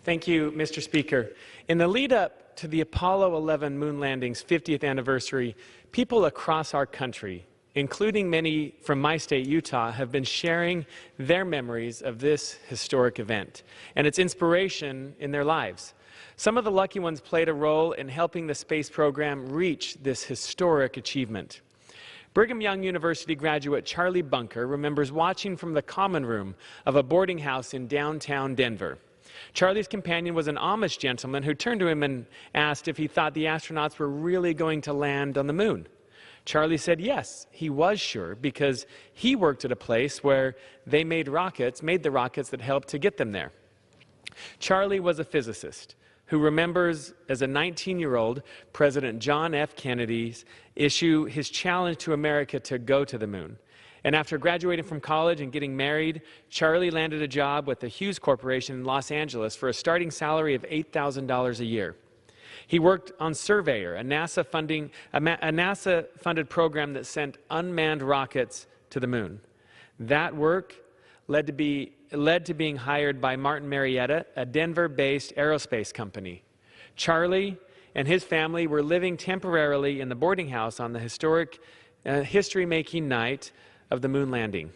Thank you, Mr. Speaker. In the lead up to the Apollo 11 moon landing's 50th anniversary, people across our country, including many from my state, Utah, have been sharing their memories of this historic event and its inspiration in their lives. Some of the lucky ones played a role in helping the space program reach this historic achievement. Brigham Young University graduate Charlie Bunker remembers watching from the common room of a boarding house in downtown Denver. Charlie's companion was an Amish gentleman who turned to him and asked if he thought the astronauts were really going to land on the moon. Charlie said yes, he was sure, because he worked at a place where they made the rockets that helped to get them there. Charlie was a physicist who remembers, as a 19-year-old, President John F. Kennedy's issue his challenge to America to go to the moon. And after graduating from college and getting married, Charlie landed a job with the Hughes Corporation in Los Angeles for a starting salary of $8,000 a year. He worked on Surveyor, a NASA-funded program that sent unmanned rockets to the moon. That work led to being hired by Martin Marietta, a Denver-based aerospace company. Charlie and his family were living temporarily in the boarding house on the historic history-making night of the moon landing.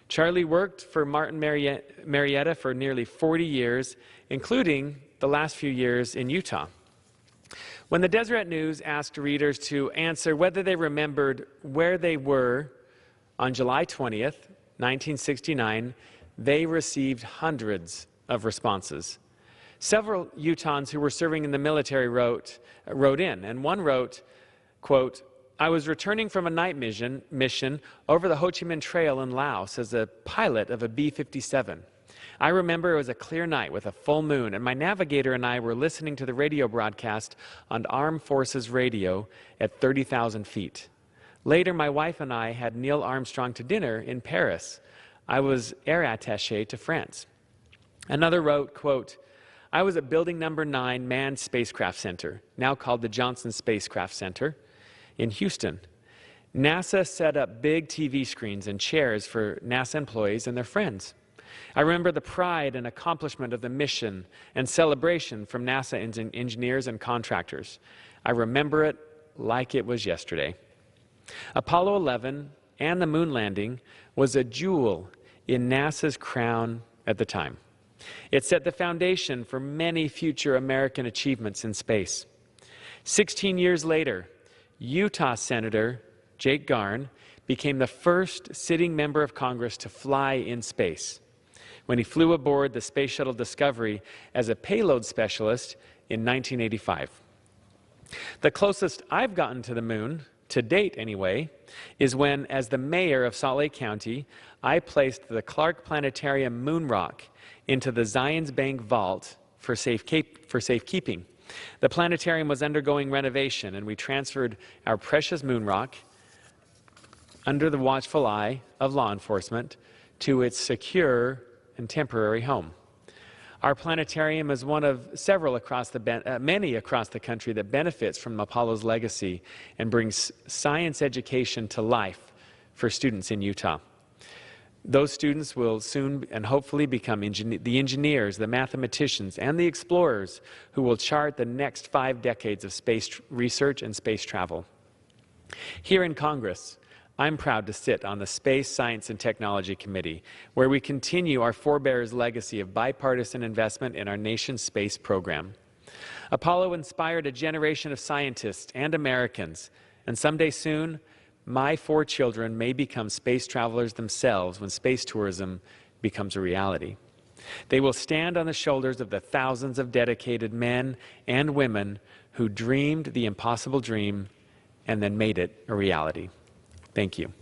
Charlie worked for Martin Marietta for nearly 40 years, including the last few years in Utah. When the Deseret News asked readers to answer whether they remembered where they were on July 20th, 1969, they received hundreds of responses. Several Utahns who were serving in the military wrote in, and one wrote, quote, "I was returning from a night mission over the Ho Chi Minh Trail in Laos as a pilot of a B-57. I remember it was a clear night with a full moon, and my navigator and I were listening to the radio broadcast on Armed Forces Radio at 30,000 feet. Later, my wife and I had Neil Armstrong to dinner in Paris. I was air attaché to France." Another wrote, quote, "I was at Building Number 9 Manned Spacecraft Center, now called the Johnson Spacecraft Center, in Houston. NASA set up big TV screens and chairs for NASA employees and their friends. I remember the pride and accomplishment of the mission and celebration from NASA engineers and contractors. I remember it like it was yesterday." Apollo 11 and the moon landing was a jewel in NASA's crown at the time. It set the foundation for many future American achievements in space. 16 years later, Utah Senator Jake Garn became the first sitting member of Congress to fly in space when he flew aboard the Space Shuttle Discovery as a payload specialist in 1985. The closest I've gotten to the moon, to date anyway, is when, as the mayor of Salt Lake County, I placed the Clark Planetarium moon rock into the Zions Bank vault for safekeeping. The planetarium was undergoing renovation, and we transferred our precious moon rock, under the watchful eye of law enforcement, to its secure and temporary home. Our planetarium is one of many across the country that benefits from Apollo's legacy and brings science education to life for students in Utah. Those students will soon and hopefully become the engineers, the mathematicians, and the explorers who will chart the next 5 decades of space research and space travel. Here in Congress, I'm proud to sit on the Space, Science, and Technology Committee, where we continue our forebears' legacy of bipartisan investment in our nation's space program. Apollo inspired a generation of scientists and Americans, and someday soon, my 4 children may become space travelers themselves when space tourism becomes a reality. They will stand on the shoulders of the thousands of dedicated men and women who dreamed the impossible dream and then made it a reality. Thank you.